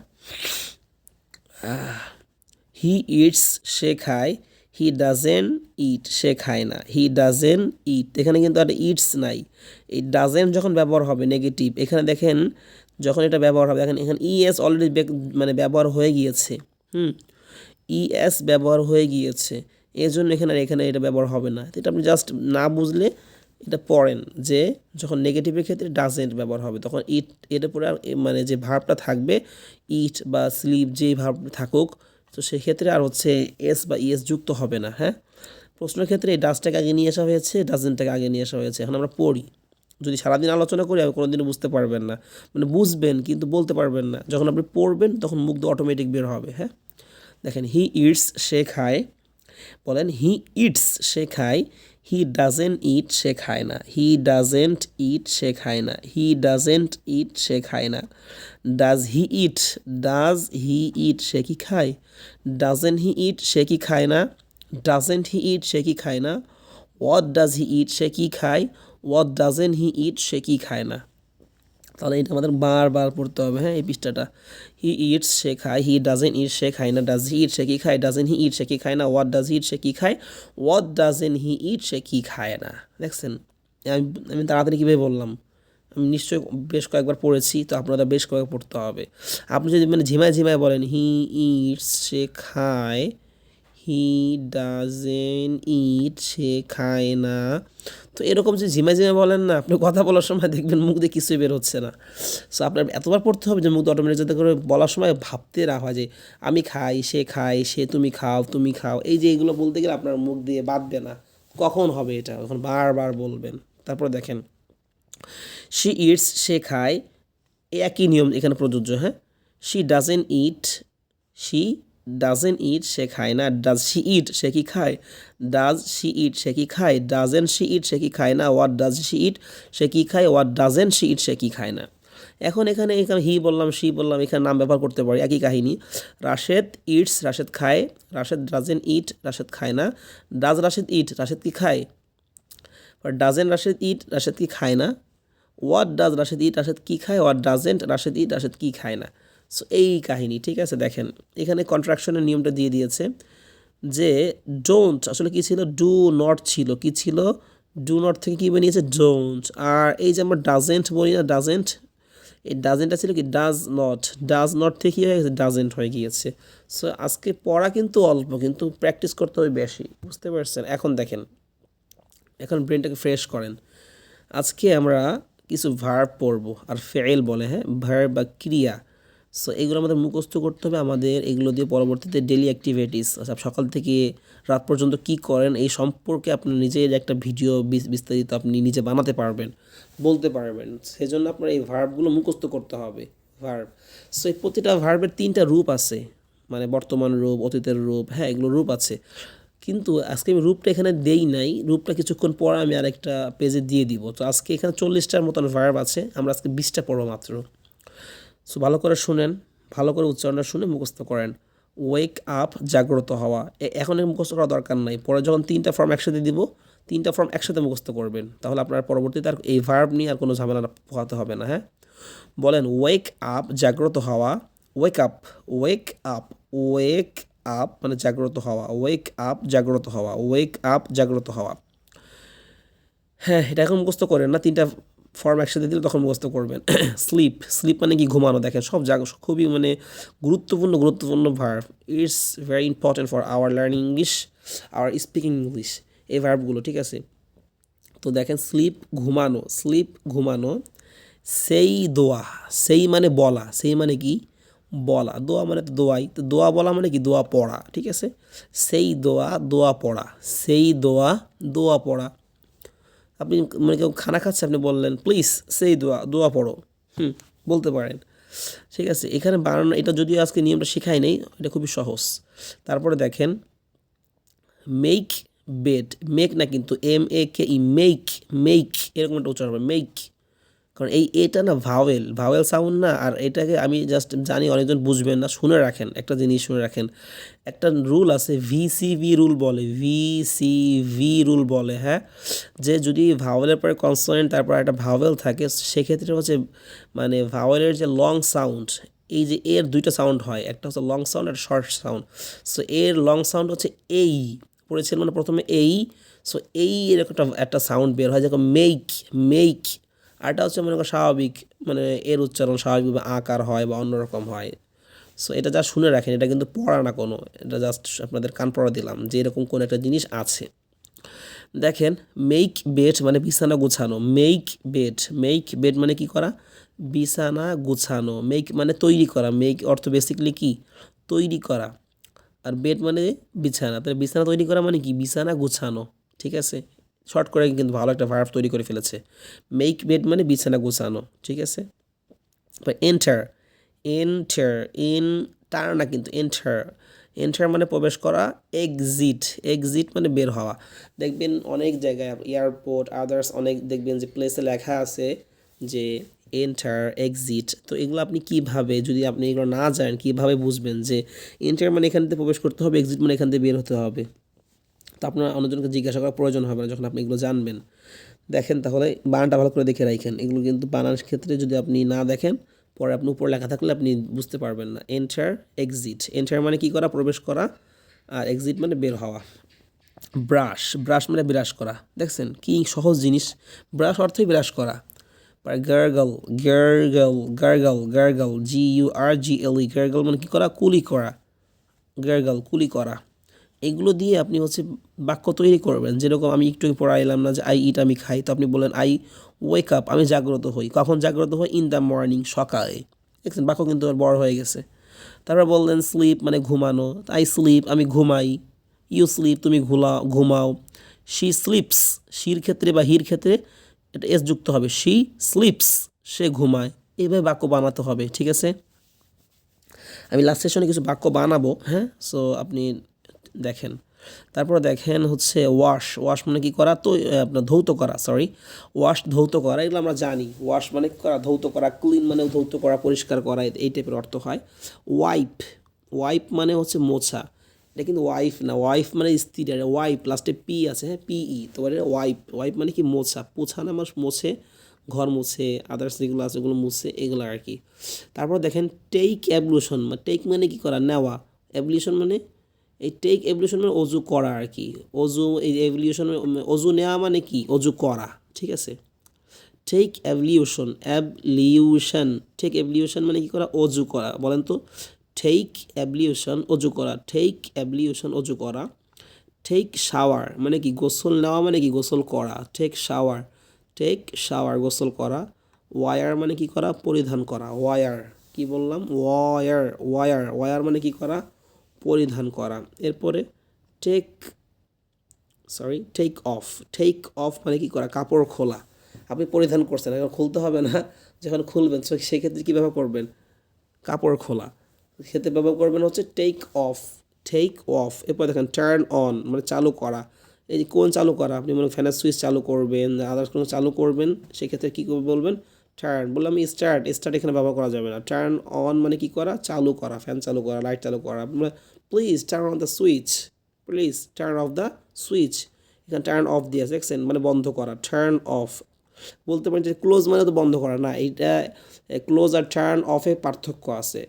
হি ইটস, সে খায়। হি ডাজেন ইট, সে খায় না। হি ডাজেন ইট, এখানে কিন্তু আর ইটস নাই। এই ডাজেন যখন ব্যবহার হবে নেগেটিভ, এখানে দেখেন যখন এটা ব্যবহার হবে, দেখেন এখানে ইএস অলরেডি মানে ব্যবহার হয়ে গিয়েছে। ইএস ব্যবহার হয়ে গিয়েছে, এই জন্য এখানে আর এখানে এটা ব্যবহার হবে না। এটা আপনি জাস্ট না বুঝলে এটা পড়েন যে যখন নেগেটিভের ক্ষেত্রে ডাজেন্ট ব্যবহার হবে, তখন ইট, এর পরে আর মানে যে ভার্বটা থাকবে, ইট বা স্লিপ, যেই ভার্ব থাকুক, তো সেক্ষেত্রে আর হচ্ছে এস বা ইএস যুক্ত হবে না। হ্যাঁ, প্রশ্নের ক্ষেত্রে এই ডাজটাকে আগে নিয়ে আসা হয়েছে, ডাজেন্টটাকে আগে নিয়ে আসা হয়েছে। এখন আমরা পড়ি। যদি সারাদিন আলোচনা করি আমি কোনোদিনও বুঝতে পারবেন না, মানে বুঝবেন কিন্তু বলতে পারবেন না। যখন আপনি পড়বেন তখন মুখ দিয়ে অটোমেটিক বের হবে। হ্যাঁ, দেখেন, হি ইটস, সে খায়। বলেন হি ইটস, সে খায়। হি ডাজেন্ট ইট, সে খায় না। হি ডাজেন্ট ইট, সে খায় না। হি ডাজেন্ট ইট, সে খায় না। Does he it, does he ইট, সে কি খায়? ডাজেন্ট হি ইট, সে কি খায় না? ডাজেন্ট হি ইট, সে কি খায় না? হোয়াট ডাজ হি ইট, সে কি খায়? হোয়াট ডাজেন্ট হি ইট, সে কি খায় না? তাহলে এটা আমাদের বারবার পড়তে হবে। হ্যাঁ, এই পৃষ্ঠাটা। হি ইটস, সে খায়। হি ডাজেন ইট, সে খায় না। ডাজ হি ইট, সে কি খায়? ডাজেন হি ইট, সে কি খায় না। হোয়াট ডাজ হি ইট, সে কি খায়? হোয়াট ডাজেন হি ইট, সে কি খায় না। দেখছেন, আমি আমি তাড়াতাড়ি কীভাবে বললাম? আমি নিশ্চয়ই বেশ কয়েকবার পড়েছি, তো আপনারা বেশ কয়েকবার পড়তে হবে। আপনি যদি মানে ঝিমায় ঝিমায় বলেন হি ইটস, সে খায়। হি ডাজেন ইট, সে খায় না। তো এরকম যে ঝিমায় ঝিমায় বলেন না, আপনি কথা বলার সময় দেখবেন মুখ দিয়ে কিছুই বের হচ্ছে না। সো আপনার এতবার পড়তে হবে যে মুখ দিয়ে অটোমেটিক, যাতে করে বলার সময় ভাবতে না হয় যে আমি খাই, সে খায়, সে তুমি খাও, তুমি খাও। এই যে এগুলো বলতে গেলে আপনার মুখ দিয়ে বাঁধবে না। কখন হবে এটা? এখন বারবার বলবেন। তারপর দেখেন, শি ইটস, সে খায়। একই নিয়ম এখানে প্রযোজ্য। হ্যাঁ, শি ডাজেন ইট, শি ডাজেন ইট, সে খায় না। ডাজ শি ইট, সে কি খায়? ডাজ শি ইট, সে কি খায়? ডাজেন শি ইট, সে কি খায় না। হোয়াট ডাজ শি ইট, সে কি খায়? হোয়াট ডাজেন শি ইট, সে কি খায় না। এখন এখানে এখানে হি বললাম, শি বললাম, এখানে নাম ব্যবহার করতে পারি, একই কাহিনী। রাশেদ ইটস, রাশেদ খায়। রাশেদ ডাজেন ইট, রাশেদ খায় না। ডাজ রাশেদ ইট, রাশেদ কি খায়? ডাজেন রাশেদ ইট, রাশেদ কি খায় না। হোয়াট ডাজ রাশেদ ইট, রাশেদ কি খায়? হোয়াট ডাজেন্ট রাশেদ ইট, রাশেদ কি খায় না। সো এই কাহিনী, ঠিক আছে। দেখেন এখানে কন্ট্রাকশনের নিয়মটা দিয়ে দিয়েছে যে ডোন্ট আসলে কি ছিল? ডু নট ছিল। কি ছিল? ডু নট থেকে কী বানিয়েছে ডোন্ট। আর এই যে আমরা ডাজেন্ট বলি না, ডাজেন্ট, এই ডাজেন্টটা ছিল কি ডাজ নট থেকে কী হয়ে গেছে ডাজেন্ট হয়ে গিয়েছে। সো আজকে পড়া কিন্তু অল্প, কিন্তু প্র্যাকটিস করতে হবে বেশি, বুঝতে পারছেন। এখন দেখেন, এখন ব্রেনটাকে ফ্রেশ করেন। আজকে আমরা কিছু ভার্ব পড়ব, আর ফেল বলে, হ্যাঁ, ভার্ব বা ক্রিয়া। সো এগুলো আমাদের মুখস্থ করতে হবে, আমাদের এগুলো দিয়ে পরবর্তীতে ডেলি অ্যাক্টিভিটিস, আচ্ছা সকাল থেকে রাত পর্যন্ত কি করেন এই সম্পর্কে আপনি নিজের একটা ভিডিও বিস্তারিত আপনি নিজে বানাতে পারবেন, বলতে পারবেন। সেজন্য আপনার এই ভার্বগুলো মুখস্থ করতে হবে। ভার্ব, সো এই প্রতিটা ভার্বের 3টা রূপ আছে, মানে বর্তমান রূপ, অতীতের রূপ, হ্যাঁ এগুলো রূপ আছে। কিন্তু আজকে আমি রূপটা এখানে দেই নাই, রূপটা কিছুক্ষণ পর আমি আরেকটা পেজে দিয়ে দিব। তো আজকে এখানে 40টার মতন ভার্ব আছে, আমরা আজকে 20টা পড়বো মাত্র। সো ভালো করে শুনেন, ভালো করে উচ্চারণটা শুনে মুখস্থ করেন। ওয়েক আপ, জাগ্রত হওয়া, এখন মুখস্থ করা দরকার নাই, পরে যখন 3টা ফর্ম একসাথে দিব 3টা ফর্ম একসাথে মুখস্থ করবেন, তাহলে আপনার পরবর্তীতে আর এই ভার্ব নিয়ে আর কোনো ঝামেলা পোহাতে হবে না। হ্যাঁ, বলেন ওয়েক আপ, জাগ্রত হওয়া। Wake up, wake up, wake up মানে জাগ্রত হওয়া, ওয়েক আপ জাগ্রত হওয়া, ওয়েক আপ জাগ্রত হওয়া। হ্যাঁ, এটা এখন মুখস্থ করেন না, 3টা ফর্ম একসাথে দিলে তখন মুখস্থ করবেন। স্লিপ, স্লিপ মানে কি ঘুমানো। দেখেন সব খুবই মানে গুরুত্বপূর্ণ verb, it's very important for our learning English, our speaking English, এই ভার্বগুলো, ঠিক আছে। তো দেখেন স্লিপ ঘুমানো, স্লিপ ঘুমানো। সেই দোয়া, সেই মানে বলা, সেই মানে কি বলা, দোয়া মানে তো দোয়াই, তো দোয়া বলা মানে কি দোয়া পড়া, ঠিক আছে। সেই দোয়া, দোয়া পড়া, সেই দোয়া, দোয়া পড়া। আপনি মানে কেউ খানা খাচ্ছে, আপনি বললেন প্লিজ সেই দোয়া, দোয়া পড়ো, বলতে পারেন, ঠিক আছে। এখানে বানানো, এটা যদিও আজকে নিয়মটা শেখাই নেই, এটা খুবই সহজ। তারপরে দেখেন মেক বেড, মেক না কিন্তু MEK, মেক, মেক এরকম একটা উচ্চারণ হবে, মেক। কারণ এই এটা না ভাওয়েল, ভাওয়েল সাউন্ড না। আর এটাকে আমি জাস্ট জানি অনেকজন বুঝবেন না, শুনে রাখেন একটা জিনিস, শুনে রাখেন একটা রুল আছে, VCV রুল বলে, VCV রুল বলে, হ্যাঁ, যে যদি ভাওয়েলের পরে কনসোনেন্ট তারপর একটা ভাওয়েল থাকে, সেক্ষেত্রে হচ্ছে মানে ভাওয়েলের যে লং সাউন্ড, এই যে এর 2টা সাউন্ড হয়, একটা হচ্ছে লং সাউন্ড আর শর্ট সাউন্ড। সো এর লং সাউন্ড হচ্ছে এই, পড়েছিল মানে প্রথমে এই, সো এই এরকম একটা সাউন্ড বের হয়, যেরকম মেক, মেক। আরটা হচ্ছে মনে করেন স্বাভাবিক, মানে এর উচ্চারণ স্বাভাবিকভাবে আকার হয় বা অন্যরকম হয়। সো এটা যা শুনে রাখেন, এটা কিন্তু পড়া না কোনো, এটা জাস্ট আপনাদের কান পড়া দিলাম যে এরকম কোনো একটা জিনিস আছে। দেখেন মেক বেড মানে বিছানা গুছানো, মেক বেড, মেক বেড মানে কি করা, বিছানা গুছানো। মেক মানে তৈরি করা, মেক অর্থ বেসিক্যালি কি তৈরি করা, আর বেড মানে বিছানা, তাহলে বিছানা তৈরি করা মানে কি বিছানা গুছানো, ঠিক আছে। শর্ট করে কিন্তু ভালো একটা ভার্ব তৈরি করে ফেলেছে, মেক বেড মানে বিছানা গুছানো, ঠিক আছে। এন্টার, এন্টার, এন্টার না কিন্তু এন্টার, এন্টার মানে প্রবেশ করা। এক্সিট, এক্সিট মানে বের হওয়া। দেখবেন অনেক জায়গায় এয়ারপোর্ট আদার্স অনেক দেখবেন যে প্লেসে লেখা আছে যে এন্টার, এক্সিট। তো এগুলো আপনি কিভাবে, যদি আপনি এগুলো না জানেন কিভাবে বুঝবেন যে এন্টার মানে এখান থেকে প্রবেশ করতে হবে, এক্সিট মানে এখান থেকে বের হতে হবে। তো আপনার অন্যজনকে জিজ্ঞাসা করার প্রয়োজন হবে না যখন আপনি এগুলো জানবেন। দেখেন তাহলে বানানটা ভালো করে দেখে রাখেন, এগুলো কিন্তু বানানোর ক্ষেত্রে যদি আপনি না দেখেন, পরে আপনি উপর লেখা থাকলে আপনি বুঝতে পারবেন না। এন্টার, এক্সিট, এন্টার মানে কি করা প্রবেশ করা, আর এক্সিট মানে বের হওয়া। ব্রাশ, ব্রাশ মানে বিরাশ করা, দেখছেন কি সহজ জিনিস, ব্রাশ অর্থই বিরাশ করা। Gargle, gargle, gargle, gargle, GURGLE, gargle মানে কি করা কুলি করা, গার্গল কুলি করা। এগুলো দিয়ে আপনি হচ্ছে বাক্য তৈরি করবেন। যেরকম আমি একটু পড়াইলাম না যে আই ইট আমি খাই, তো আপনি বলেন আই ওয়েক আপ আমি জাগ্রত হই। কখন জাগ্রত হই? ইন দ্য মর্নিং, সকালে। দেখছেন বাক্য কিন্তু বড় হয়ে গেছে। তারপর বললেন স্লিপ মানে ঘুমানো, আই স্লিপ আমি ঘুমাই, ইউ স্লিপ তুমি ঘুমাও, শি স্লিপস, শির ক্ষেত্রে বা হির ক্ষেত্রে এটা এস যুক্ত হবে, শি স্লিপস সে ঘুমায়। এইভাবে বাক্য বানাতে হবে, ঠিক আছে। আমি লাস্ট সেশনে কিছু বাক্য বানাবো, হ্যাঁ, সো আপনি দেখেন। তারপরে দেখেন হচ্ছে ওয়াশ, ওয়াশ মানে কি করা, তো আপনার ধৌত করা, সরি, ওয়াশ ধৌত করা, এগুলো আমরা জানি। ওয়াশ মানে কি করা ধৌত করা, ক্লিন মানে ধৌত করা পরিষ্কার করা, এই টাইপের অর্থ হয়। ওয়াইপ, ওয়াইপ মানে হচ্ছে মোছা, এটা কিন্তু ওয়াইফ না, ওয়াইফ মানে স্ত্রী, ওয়াইপ লাস্টে পি আছে, হ্যাঁ PE, তো ওয়াইপ, ওয়াইপ মানে কি মোছা, পোছা না মানুষ মোছে, ঘর মুছে, আদার্স যেগুলো আছে ওগুলো মুছে, এগুলো আর কি। তারপর দেখেন টেক অ্যাবলিউশন, টেক মানে কি করা নেওয়া, অ্যাবলিউশন মানে এই টেক এভলিউশন মানে অজু করা আর কি। অজু, এই এভলিউশন, অজু নেওয়া মানে কি, অজু করা, ঠিক আছে। Take ablution, ablution, take ablution মানে কি করা, অজু করা। বলেন তো, টেক এভলিউশন অজু করা, টেক এভলিউশন অজু করা। টেক শাওয়ার মানে কি, গোসল নেওয়া মানে কি, গোসল করা। টেক শাওয়ার, টেক শাওয়ার গোসল করা। ওয়ার মানে কি করা, পরিধান করা। ওয়ার, কি বললাম, ওয়ার, ওয়ার, ওয়ার মানে কি করা, পরিধান করা। এরপরে take, take off, take off মানে কি করা, কাপড় খোলা। আপনি পরিধান করছেন, এখন খুলতে হবে না, যখন খুলবেন সেক্ষেত্রে কী ব্যবহার করবেন, কাপড় খোলা। ক্ষেত্রে ব্যবহার করবেন হচ্ছে টেক অফ, টেক অফ। এরপর দেখেন টার্ন অন মানে চালু করা। এই যে কোন চালু করা, আপনি মনে ফ্যানের সুইচ চালু করবেন, আদার্স কোনো চালু করবেন, সেক্ষেত্রে কী করবে বলবেন, টার্ন। বললাম স্টার্ট, স্টার্ট এখানে ব্যবহার করা যাবে না। টার্ন অন মানে কি করা, চালু করা, ফ্যান চালু করা, লাইট চালু করা। Please turn on the switch, please turn off the switch. এখানে টার্ন অফ দিয়ে দেখছেন, মানে বন্ধ করা। টার্ন অফ, বলতে পারেন যে ক্লোজ মানে তো বন্ধ করা না, এইটা ক্লোজ আর টার্ন অফে পার্থক্য আছে।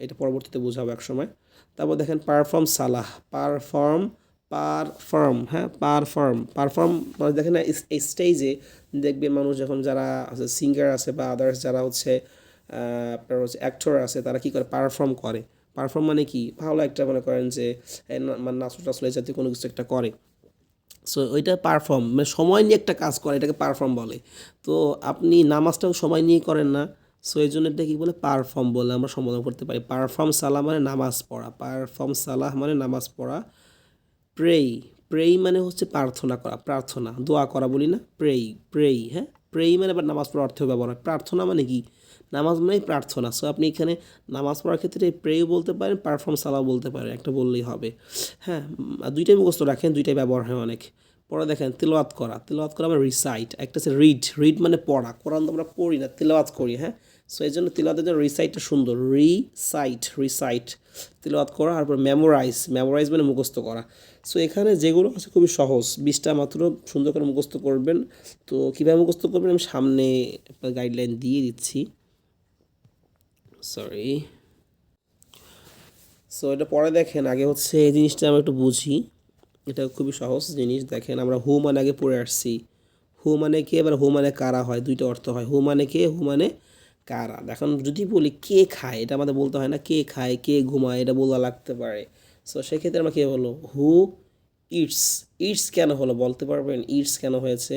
এটা পরবর্তীতে বোঝাবো এক সময়। তারপর দেখেন পারফর্ম সালাহ, পারফর্ম, পারফর্ম, হ্যাঁ পারফর্ম, পারফর্ম মানে দেখেন না, এই স্টেজে দেখবে মানুষ যখন, যারা আছে সিঙ্গার আছে বা আদার্স যারা হচ্ছে আপনার হচ্ছে অ্যাক্টর আছে, তারা কী করে, পারফর্ম করে। পারফর্ম মানে কি, ভালো একটা মনে করেন যে মানে নাচল টাচল এই জাতীয় কোনো কিছু একটা করে। সো ওইটা পারফর্ম মানে সময় নিয়ে একটা কাজ করে, এটাকে পারফর্ম বলে। তো আপনি নামাজটাও সময় নিয়ে করেন না, সো এই জন্য এটা কী বলে, পারফর্ম বলে আমরা সম্বোধন করতে পারি। পারফর্ম সালাহ মানে নামাজ পড়া, পারফর্ম সালাহ মানে নামাজ পড়া। প্রেই, প্রেই মানে হচ্ছে প্রার্থনা করা, প্রার্থনা, দোয়া করা বলি না, প্রেই, প্রেই, হ্যাঁ প্রেই মানে আবার নামাজ পড়ার অর্থেও ব্যবহার হয়। প্রার্থনা মানে কি, নামাজ মানেই প্রার্থনা। সো আপনি এখানে নামাজ পড়ার ক্ষেত্রে প্রেও বলতে পারেন, পারফর্ম সালাহ বলতে পারেন, একটা বললেই হবে। হ্যাঁ, দুইটাই মুখস্থ রাখেন, দুইটাই ব্যবহার হয় অনেক। পরে দেখেন তিলাওয়াত করা, তিলাওয়াত করা মানে রিসাইট। একটা হচ্ছে রিড, রিড মানে পড়া, কোরআন তো আমরা পড়ি না, তিলাওয়াত করি, হ্যাঁ। সো এই জন্য তিলাওয়াতের জন্য রিসাইটটা সুন্দর, রিসাইট, রিসাইট, তিলাওয়াত করা। তারপর মেমোরাইজ, মেমোরাইজ মানে মুখস্থ করা। সো এখানে যেগুলো আছে খুবই সহজ, 20টা মাত্র, সুন্দর করে মুখস্থ করবেন। তো কীভাবে মুখস্থ করবেন আমি সামনে গাইডলাইন দিয়ে দিচ্ছি, সরি। সো এটা পরে দেখেন, আগে হচ্ছে এই জিনিসটা আমরা একটু বুঝি। এটা খুবই সহজ জিনিস। দেখেন আমরা হু মানে আগে পড়ে আসছি, হু মানে কে, এবার হু মানে কারা হয়, দুইটা অর্থ হয়। হু মানে কে, হু মানে কারা। এখন যদি বলি কে খায়, এটা আমাদের বলতে হয় না, কে খায়, কে ঘুমায়, এটা বলা লাগতে পারে। সো সেক্ষেত্রে আমরা কে বলো, হু ইটস। ইটস কেন হলো বলতে পারবেন, ইটস কেন হয়েছে?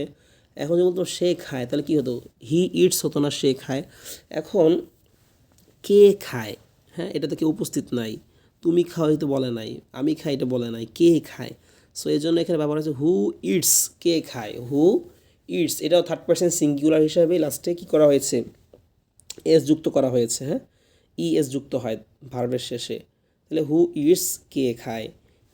এখন যদি বলতো সে খায়, তাহলে কী হতো, হি ইটস হতো না, সে খায়। এখন কে খায়, হ্যাঁ এটা তো কেউ উপস্থিত নাই, তুমি খাও তো বলে নাই, আমি খাই এটা বলে নাই, কে খায়। সো এই জন্য এখানে ব্যবহার হচ্ছে হু ইটস, কে খায়, হু ইটস। এটাও থার্ড পারসন সিঙ্গুলার হিসাবে লাস্টে কী করা হয়েছে, এস যুক্ত করা হয়েছে, হ্যাঁ ই এস যুক্ত হয় ভার্বের শেষে। তাহলে হু ইটস, কে খায়।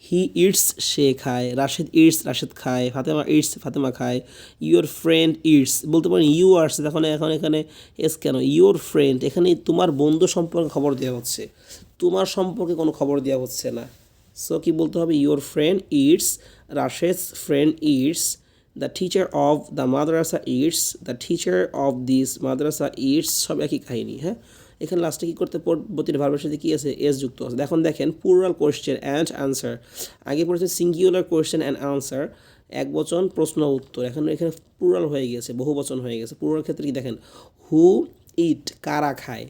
হি ইটস, সে খায়। রাশেদ ইটস, রাশেদ খায়। ফাতেমা ইটস, ফাতেমা খায়। ইউর ফ্রেন্ড ইটস, বলতে পারেন ইউ আর্স, এখন এখন এখানে এস কেন, ইউর ফ্রেন্ড, এখানে তোমার বন্ধু সম্পর্কে খবর দেওয়া হচ্ছে, তোমার সম্পর্কে কোনো খবর দেওয়া হচ্ছে না। সো কি বলতে হবে, your friend it's, Rashed friend it's, the teacher of the Madrasa it's, the teacher of this Madrasa it's, সব একই কাহিনী, হ্যাঁ। এখানে লাস্টে কী করতে, পরবর্তী ভার্বের সাথে কী আছে, এস যুক্ত আছে। এখন দেখেন প্লুরাল কোয়েশ্চেন অ্যান্ড আনসার, আগে পড়েছে সিঙ্গুলার কোয়েশ্চেন অ্যান্ড আনসার, এক বচন প্রশ্ন উত্তর। এখন এখানে প্লুরাল হয়ে গেছে, বহু বচন হয়ে গেছে। প্লুরাল ক্ষেত্রে কি দেখেন, হু ইট, কারা খায়।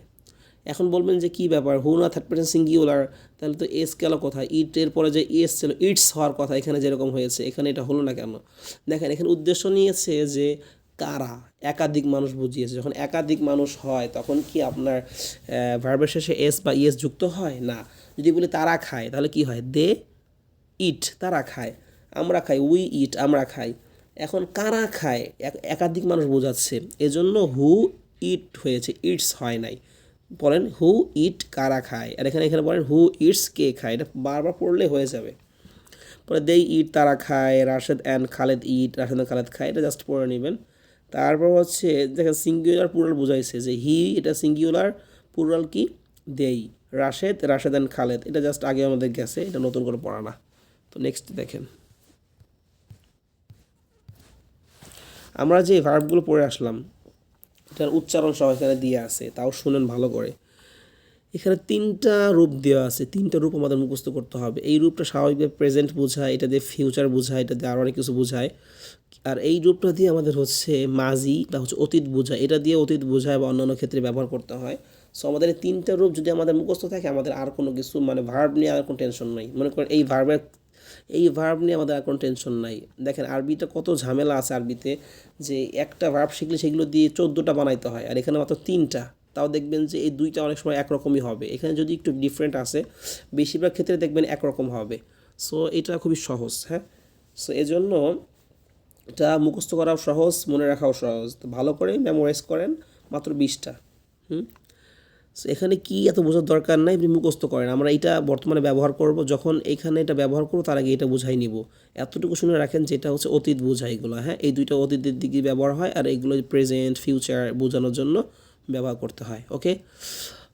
এখন বলবেন যে কী ব্যাপার, হু না থার্ড পারসন সিঙ্গুলার, তাহলে তো এস গেল কোথায়, ইটের পরে যে এস ছিল, ইটস হওয়ার কথা, এখানে যেরকম হয়েছে, এখানে এটা হলো না কেন? দেখেন এখানে উদ্দেশ্য নিয়েছে যে কারা, একাধিক মানুষ বুঝিয়েছে। যখন একাধিক মানুষ হয় তখন কি আপনার ভার্বের শেষে এস বা ইএস যুক্ত হয় না। যদি বলি তারা খায়, তাহলে কি হয়, দে ইট, তারা খায়। আমরা খাই, উই ইট, আমরা খাই। এখন কারা খায়, একাধিক মানুষ বোঝাচ্ছে, এজন্য হু ইট হয়েছে, ইটস হয় নাই। বলেন হু ইট, কারা খায়। আর এখানে এখানে বলেন হু ইটস, কে খায়। এটা বারবার পড়লে হয়ে যাবে। পরে দে ইট, তারা খায়। Rashed and Khaled it, Rashed and Khaled খায়, এটা জাস্ট পড়ে নেবেন। তারপর হচ্ছে দেখেন সিঙ্গুলার প্লুরাল বুঝাইছে যে হি, এটা সিঙ্গুলার, প্লুরাল কি, দেই। রাশেদ, রাশেদ অ্যান্ড খালেদ, এটা জাস্ট আগে আমাদের গেছে, এটা নতুন করে পড়া না। তো নেক্সট দেখেন, আমরা যে ভার্বগুলো পড়ে আসলাম এটার উচ্চারণ সহ এখানে দিয়ে আছে, তাও শুনেন ভালো করে। এখানে 3টা রূপ দেওয়া আছে, 3টা রূপ আমাদের মুখস্থ করতে হবে। এই রূপটা স্বাভাবিকভাবে প্রেজেন্ট বোঝায়, এটা দিয়ে ফিউচার বোঝায়, এটা দিয়ে আরও অনেক কিছু বোঝায়। আর এই রূপটা দিয়ে আমাদের হচ্ছে মাজি বা হচ্ছে অতীত বোঝায়, এটা দিয়ে অতীত বোঝায় বা অন্যান্য ক্ষেত্রে ব্যবহার করতে হয়। সো আমাদের এই 3টা রূপ যদি আমাদের মুখস্থ থাকে, আমাদের আর কোনো কিছু মানে ভার্ব নিয়ে আর কোনো টেনশন নাই। মনে করেন এই ভার্ব নিয়ে আমাদের আর কোনো টেনশন নাই। দেখেন আরবিতে কত ঝামেলা আছে আরবিতে, যে একটা ভার্ব শিখলে সেগুলো দিয়ে 14টা বানাইতে হয়, আর এখানে মাত্র 3টা। তাও দেখবেন যে এই 2টা অনেক সময় একরকমই হবে, এখানে যদি একটু ডিফারেন্ট আছে, বেশিরভাগ ক্ষেত্রে দেখবেন একরকম হবে। সো এটা খুবই সহজ, হ্যাঁ। সো এজন্য এটা মুখস্থ করাও সহজ, মনে রাখাও সহজ। তো ভালো করে মেমোরাইজ করেন, মাত্র 20টা। হুম। সো এখানে কি এত বোঝার দরকার নাই, আপনি মুখস্থ করেন। আমরা এটা বর্তমানে ব্যবহার করব, যখন এখানে এটা ব্যবহার করব তার আগে এটা বুঝাই নিব। এতটুকু শুনে রাখেন যেটা হচ্ছে অতীত বোঝায় এগুলো, হ্যাঁ। এই 2টা অতীতের দিকে ব্যবহার হয়, আর এগুলো প্রেজেন্ট ফিউচার বোঝানোর জন্য ব্যবহার করতে হয়। ওকে,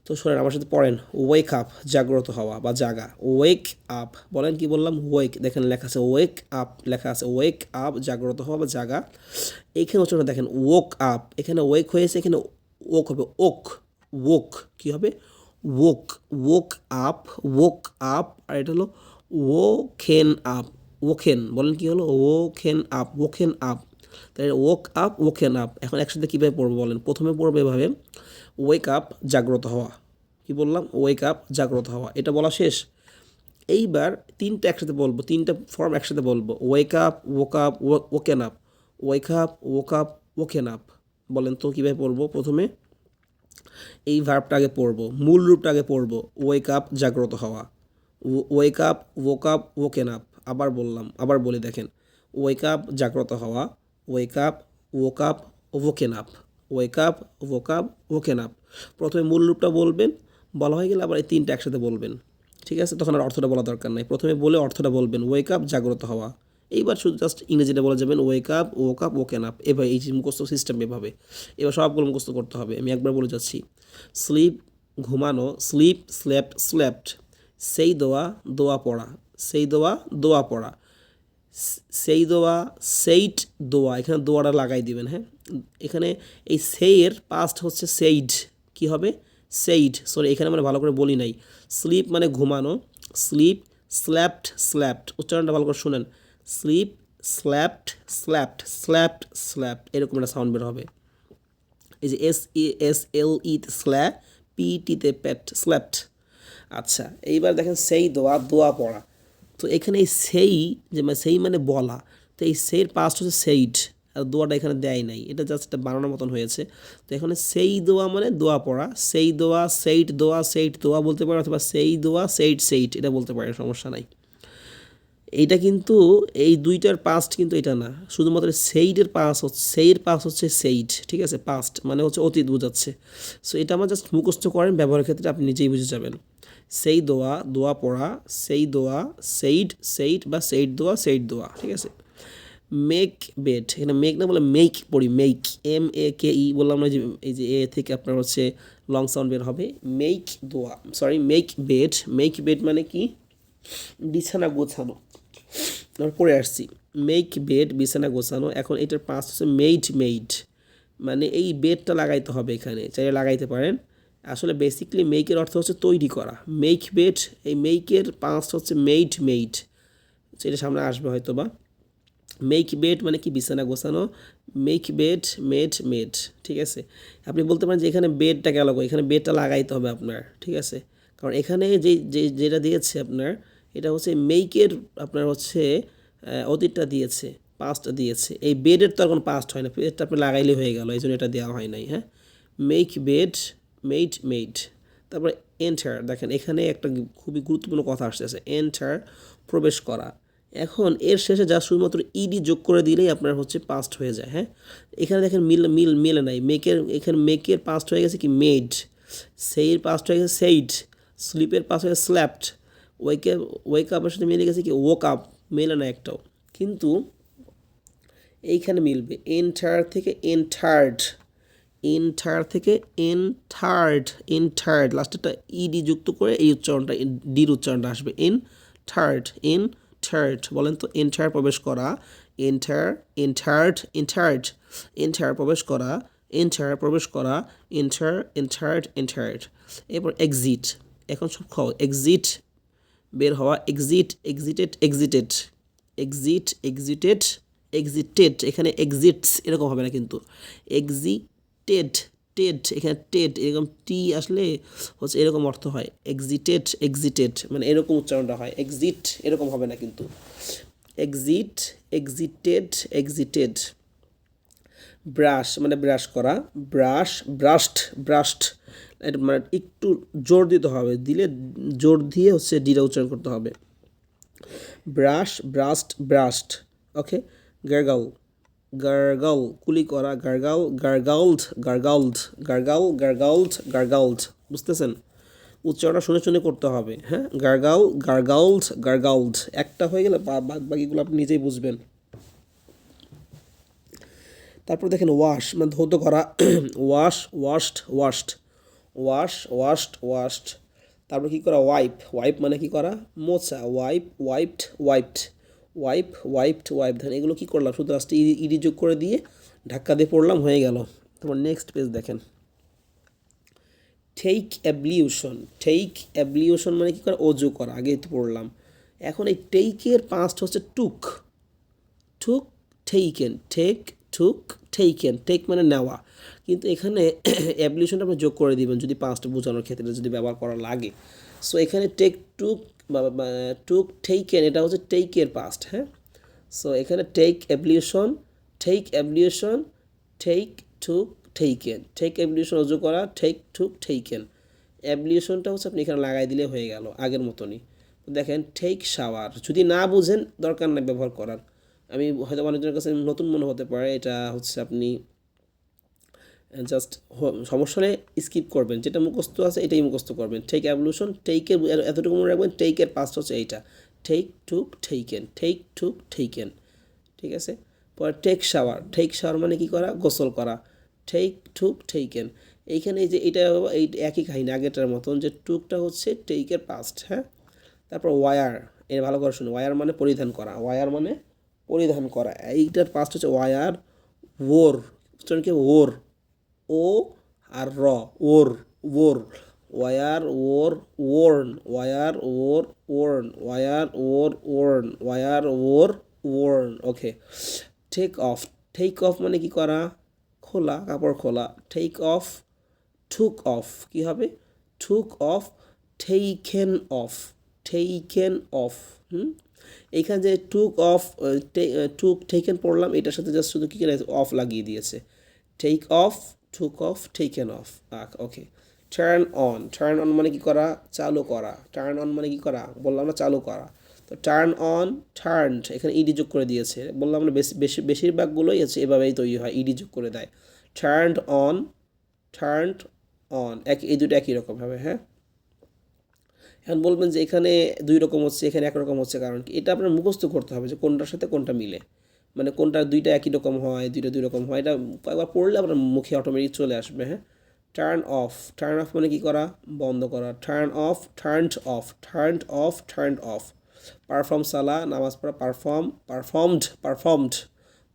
তো শোনেন আমার সাথে পড়েন। ওয়েক আপ, জাগ্রত হওয়া বা জাগা। ওয়েক আপ, বলেন কি বললাম? ওয়েক, দেখেন লেখা আছে ওয়েক আপ, লেখা আছে ওয়েক আপ, জাগ্রত হওয়া বা জাগা। এইখানে হচ্ছে দেখেন ওক আপ, এখানে ওয়েক হয়েছে, এখানে ওক হবে ওক। ওক কি হবে? Woke. Woke up, woke up. আর এটা হলো ওকেন আপ। ওকেন, বলেন কি হলো? Woken up, woken up. তাই ওক আপ, ওকেন আপ। এখন একসাথে কীভাবে পড়বো বলেন? প্রথমে পড়বো এভাবে, ওয়েক আপ, জাগ্রত হওয়া। কি বললাম? ওয়েক আপ, জাগ্রত হওয়া। এটা বলা শেষ। এইবার 3টা একসাথে বলবো, 3টা ফর্ম একসাথে বলবো। Wake up, woke up, woken up. Wake up, woke up, woken up. বলেন তো কীভাবে পড়বো? প্রথমে এই ভার্বটা আগে পড়বো, মূল রূপটা আগে পড়বো। ওয়েক আপ, জাগ্রত হওয়া। Wake up, woke up, woken up. আবার বললাম, আবার বলি দেখেন। ওয়েক আপ, জাগ্রত হওয়া। Wake up, woke up, woken up. Wake up, woke up, woken up. প্রথমে মূল রূপটা বলবেন, বলা হয়ে গেলে আবার এই 3টা একসাথে বলবেন। ঠিক আছে? তখন আর অর্থটা বলা দরকার নাই, প্রথমে বলে অর্থটা বলবেন। ওয়েক আপ, জাগ্রত হওয়া। এইবার শুধু জাস্ট ইংরেজিটা বলে যাবেন, wake up, woke up, woken up. এভাবে এই যে মুখস্থ সিস্টেম এভাবে। এবার সবগুলো মুখস্থ করতে হবে। আমি একবার বলে যাচ্ছি। স্লিপ, ঘুমানো। Sleep, slept, slept. সেই দোয়া, দোয়া পড়া। সেই দোয়া, দোয়া পড়া। সেই দোয়া, সেইট দোয়া। এখানে দোয়াটা লাগাই দিবেন, হ্যাঁ। এখানে এই সেইয়ের পাস্ট হচ্ছে সেইড। কি হবে? সেইড। সরি, এখানে মানে ভালো করে বলি নাই। স্লিপ মানে ঘুমানো। স্লিপ, স্ল্যাপ্ট, স্ল্যাপ্ট। উচ্চারণটা ভালো করে শুনেন। স্লিপ, স্ল্যাপ্ট, স্ল্যাপ্ট, স্ল্যাপ্ট, স্ল্যাপ্ট, এরকম একটা সাউন্ড বের হবে। এই যে SESLE স্ল্যা, PTতে প্যাট, স্ল্যাপ্ট। আচ্ছা, এইবার দেখেন সেই দোয়া, দোয়া পড়া। তো এখানে এই সেই, যে মানে সেই মানে বলা, তো এই সেইয়ের পাস্ট হচ্ছে সেইড, আর দোয়াটা এখানে দেয় নাই, এটা জাস্ট একটা বানানোর মতন হয়েছে। তো এখানে সেই দোয়া মানে দোয়া পড়া। সেই দোয়া, সেইট দোয়া, সেইট দোয়া বলতে পারে, অথবা সেই দোয়া, সেইট, সেইট এটা বলতে পারে, সমস্যা নাই। এইটা কিন্তু এই 2টার পাস্ট কিন্তু এটা না, শুধুমাত্র সেইডের পাস হচ্ছে, সেইয়ের পাস হচ্ছে সেইড। ঠিক আছে? পাস্ট মানে হচ্ছে অতীত বোঝাচ্ছে। সো এটা আমার জাস্ট মুখস্থ করেন, ব্যবহারের ক্ষেত্রে আপনি নিজেই বুঝে যাবেন। সেই দোয়া, দোয়া পড়া। সেই দোয়া, সেইড, সেইট বা সেইড দোয়া, সেইড দোয়া। ঠিক আছে? মেক বেড, এখানে মেক না বলে মেক পড়ি, মেক, MAKE বললাম না, যে এই যে এ থেকে আপনার হচ্ছে লং সাউন্ড বের হবে। মেক দোয়া, sorry, make bed. Make bed মানে কি? বিছানা গোছানো। আমরা পড়ে আসছি, মেক বেড, বিছানা গোছানো। এখন এটার পাস্ট হচ্ছে মেড, মেড মানে এই বেডটা লাগাইতে হবে, এখানে চাইলে লাগাইতে পারেন। আসলে বেসিকলি মেকের অর্থ হচ্ছে তৈরি করা। মেক বেড, এই মেকের পাস্ট হচ্ছে মেড, মেড। সেটা সামনে আসবে হয়তো বা। মেক বেড মানে কি? বিছানা গোছানো। Make bed, made, made. ঠিক আছে? আপনি বলতে পারেন যে এখানে বেডটা গেল, এখানে বেডটা লাগাইতে হবে আপনার। ঠিক আছে? কারণ এখানে যেটা দিয়েছে আপনার, এটা হচ্ছে মেকের আপনার হচ্ছে অতীতটা দিয়েছে, পাস্টটা দিয়েছে। এই বেডের তো এখন পাস্ট হয় না, বেডটা আপনি লাগাইলে হয়ে গেল, এই জন্য এটা দেওয়া হয় নাই। হ্যাঁ, মেক বেড, মেড, মেড। তারপরে এন্টার, দেখেন এখানে একটা খুবই গুরুত্বপূর্ণ কথা আসতেছে, এন্টার, প্রবেশ করা। এখন এর শেষে যা শুধুমাত্র ইডি যোগ করে দিলেই আপনার হচ্ছে পাস্ট হয়ে যায়। হ্যাঁ, এখানে দেখেন মিলে নাই। এখানে মেকের পাস্ট হয়ে গেছে কি? মেড। সেইয়ের পাস্ট হয়ে গেছে সেইড। স্লিপের পাস্ট হয়ে গেছে স্ল্যাপ্ট। ওয়েক আপের সাথে মিলে গেছে কি? Woke up. মেলে না একটাও, কিন্তু এইখানে মিলবে। এন্টার থেকে এন্টার্ড, এন্টার থেকে এন্টার্ড, এন্টার্ড লাস্টেরটা ইডি যুক্ত করে এই উচ্চারণটা, ডির উচ্চারণটা আসবে। Third, third. বলেন তো, এন্টার প্রবেশ করা। Enter, entered, entered. এন্টার প্রবেশ করা। এন্টার প্রবেশ করা, এন্টার, এন্টার্ড, এন্টার্ড। এরপর এক্সিট, এখন সব খাও, এক্সিট বের হওয়া, exit, exceeded, exceeded, exit, exceeded, exceeded. এখানে এক্সিটস এরকম হবে না কিন্তু, এক্সিটেড, টেড, এখানে টেড এরকম টি আসলে হচ্ছে এরকম অর্থ হয়, এক্সিটেড, এক্সিটেড মানে এরকম উচ্চারণটা হয়, এক্সিট এরকম হবে না কিন্তু, এক্সিট, এক্সিটেড, এক্সিটেড। ব্রাশ মানে ব্রাশ করা, ব্রাশ, ব্রাশড, ব্রাশড, এটা মানে একটু জোর দিতে হবে, দিলে জোর দিয়ে হচ্ছে ডিটা উচ্চারণ করতে হবে, ব্রাশ, ব্রাশড, ব্রাশড। ওকে, গার্গল, গার্গল কুলি করা, গার্গল, গার্গলড, গার্গলড, গার্গল, গার্গলড, গার্গলড। বুঝতেছেন, উচ্চারণটা শুনে শুনে করতে হবে, হ্যাঁ, গার্গল, গার্গলড, গার্গলড। একটা হয়ে গেলে বাকিগুলো আপনি নিজেই বুঝবেন। তারপর দেখেন ওয়াশ মানে ধৌত করা, wash, washed, washed, wash, washed, washed. তারপর কী করা, ওয়াইপ, ওয়াইপ মানে কী করা, মোছা, wipe, wiped, wiped, wipe, wiped, wipe. দেখেন এগুলো কী করলাম, শুধু লাস্টে ইডি যোগ করে দিয়ে ধাক্কা দিয়ে পড়লাম, হয়ে গেল। তারপর নেক্সট পেজ দেখেন, টেক অ্যাবলিউশন, টেক অ্যাবলিউশন মানে কী করা, অজু করা, আগেই তো পড়লাম। এখন এই টেকের পাস্ট হচ্ছে টুক, টুক, taken, take, took, taken, take মানে নেওয়া, কিন্তু এখানে অ্যাবলিউশনটা আপনি যোগ করে দিবেন যদি পাঁচটা বোঝানোর ক্ষেত্রে যদি ব্যবহার করা লাগে। সো এখানে টেক, টুক, টুক, টেকেন এটা হচ্ছে টেকের পাস্ট, হ্যাঁ। সো এখানে take ablution, take ablution, take, took, taken, take ablution অজু করা, টেক, টুক, টেকেন। অ্যাবলিউশনটা হচ্ছে আপনি এখানে লাগাই দিলে হয়ে গেল আগের মতনই। দেখেন টেক শাওয়ার, যদি না বুঝেন দরকার নেই ব্যবহার করার, আমি হয়তো অনেকজনের কাছে নতুন মনে হতে পারে, এটা হচ্ছে আপনি জাস্ট সমস্যা হলে স্কিপ করবেন, যেটা মুখস্থ আছে এটাই মুখস্থ করবেন। টেক অ্যাবলিউশন, টেকের এতটুকু মনে রাখবেন, টেকের পাস্ট হচ্ছে এইটা, take, took, taken, take, took, taken, ঠিক আছে। পরে টেক শাওয়ার, টেক শাওয়ার মানে কি করা, গোসল করা, টেক, টুক, টেকেন। এইখানে এই যে এটা এই একই কাহিনী আগেটার মতন, যে টুকটা হচ্ছে টেকের পাস্ট, হ্যাঁ। তারপর ওয়ার, এটা ভালো করে শুনুন, ওয়ার মানে পরিধান করা, ওয়ার মানে পরিধান করা, এইটার পাস্ট হচ্ছে ওয়ার, ওর, কি ওর, ও আর র, ওর, ওর, ওয়ার, ওর, ওর্ন, ওয়ার, ওর, ওর্ন, ওয়ার, ওর, ওর্ন, ওয়ার, ওর, ওর্ন। ওকে, টেক অফ, টেক অফ মানে কি করা, খোলা, কাপড় খোলা, টেক অফ, টুক অফ, কী হবে, টুক off, taken of, taken of. এইখানে যে টুক অফ, টুক, টেকেন পড়লাম, এটার সাথে জাস্ট শুধু কী অফ লাগিয়ে দিয়েছে, take off, took off, taken off. Okay, turn on, turn on মানে কি করা, চালু করা, টার্ন অন মানে কি করা, বললাম না চালু করা। তো টার্ন অন, টার্নড, এখানে ইডি যোগ করে দিয়েছে, বললাম না বেশিরভাগগুলোই আছে এভাবেই তৈরি হয়, ইডি যোগ করে দেয়, টার্নড অন, টার্নড অন, এই দুটো একই রকম হবে, হ্যাঁ। এখন বলবেন যে এখানে দুই রকম হচ্ছে, এখানে একরকম হচ্ছে, কারণ কি, এটা আপনার মুখস্থ করতে হবে যে কোনটার সাথে কোনটা মিলে, মানে কোনটা দুইটা একই রকম হয়, দুইটা দুই রকম হয়, এটা কয়েকবার পড়লে আপনার মুখে অটোমেটিক চলে আসবে, হ্যাঁ। টার্ন অফ, টার্ন অফ মানে কি করা, বন্ধ করা, turn off, turned of, turned of, turned of. Perform সালা, নামাজ পড়া, perform, performed, performed,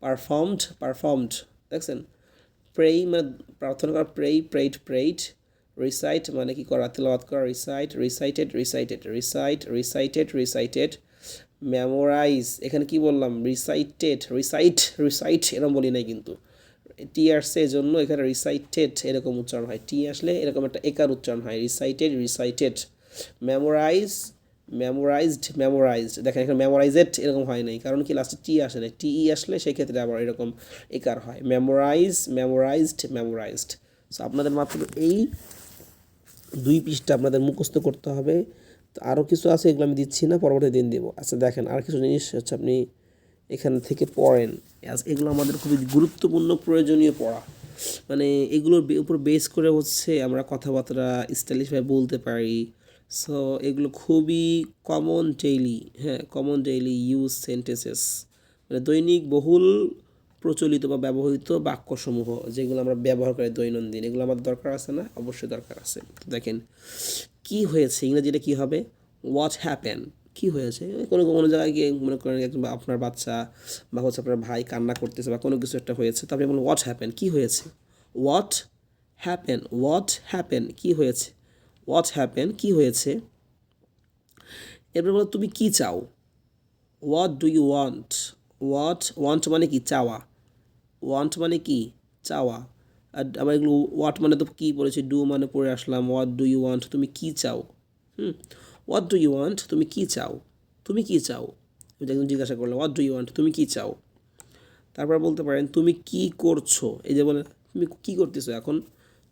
performed, performed. দেখছেন, প্রেই মানে প্রার্থনা করা, প্রেই, প্রেইড, প্রেইড। রিসাইট মানে কি করা, তেলাওয়াত করা, recite, recited, recited, recite, recited, recited. Memorise, এখানে কি বললাম, রিসাইটেড, রিসাইট, রিসাইট এরকম বলি নাই কিন্তু, টি আসছে এই জন্য এখানে রিসাইটেড এরকম উচ্চারণ হয়, টি আসলে এরকম একটা একার উচ্চারণ হয়, recited, recited. Memorise, memorised, memorised. দেখেন এখানে মেমোরাইজেড এরকম হয় নাই, কারণ কি লাস্টে টি আসে না, টি ই আসলে সেক্ষেত্রে আবার এরকম একার হয়, মেমোরাইজ, মেমোরাইজড, মেমোরাইজড। সো আপনাদের মাত্র এই 2 পৃষ্ঠা আপনাদের মুখস্থ করতে হবে। তো আরও কিছু আছে, এগুলো আমি দিচ্ছি না, পরবর্তী দিন দেবো। আচ্ছা দেখেন, আর কিছু জিনিস হচ্ছে আপনি এখান থেকে পড়েন, এগুলো আমাদের খুবই গুরুত্বপূর্ণ প্রয়োজনীয় পড়া, মানে এগুলোর উপর বেস করে হচ্ছে আমরা কথাবার্তা স্টাইলিশভাবে বলতে পারি। সো এগুলো খুবই কমন ডেইলি, হ্যাঁ, কমন ডেইলি ইউজ সেন্টেন্সেস, মানে দৈনিক বহুল প্রচলিত বা ব্যবহৃত বাক্যসমূহ যেগুলো আমরা ব্যবহার করি দৈনন্দিন, এগুলো আমাদের দরকার আছে না, অবশ্যই দরকার আছে। তো দেখেন কি হয়েছে, ইংরেজিটা কী হবে, হোয়াট হ্যাপেন, কী হয়েছে, কোনো কোনো জায়গায় গিয়ে মনে করেন একদম আপনার বাচ্চা বা হচ্ছে আপনার ভাই কান্না করতেছে বা কোনো কিছু একটা হয়েছে, তো আপনি বলুন হোয়াট হ্যাপেন, কী হয়েছে, হোয়াট হ্যাপেন কি হয়েছে, হোয়াট হ্যাপেন কি হয়েছে। এরপর বলো তুমি কি চাও, what do you want, want মানে কি চাওয়া, ওয়ান্ট মানে কি চাওয়া। আর আবার এগুলো ওয়াট মানে তো কী পড়েছি, ডু মানে পড়ে আসলাম, হোয়াট ডু ইউ ওয়ান্ট তুমি কি চাও। হোয়াট ডু ইউ ওয়ান্ট তুমি কি চাও, তুমি কি চাও, একজন জিজ্ঞাসা করলে হোয়াট ডু ইউ ওয়ান্ট তুমি কি চাও। তারপর বলতে পারেন তুমি কি করছো, এই যে বলে তুমি কি করতেছো এখন,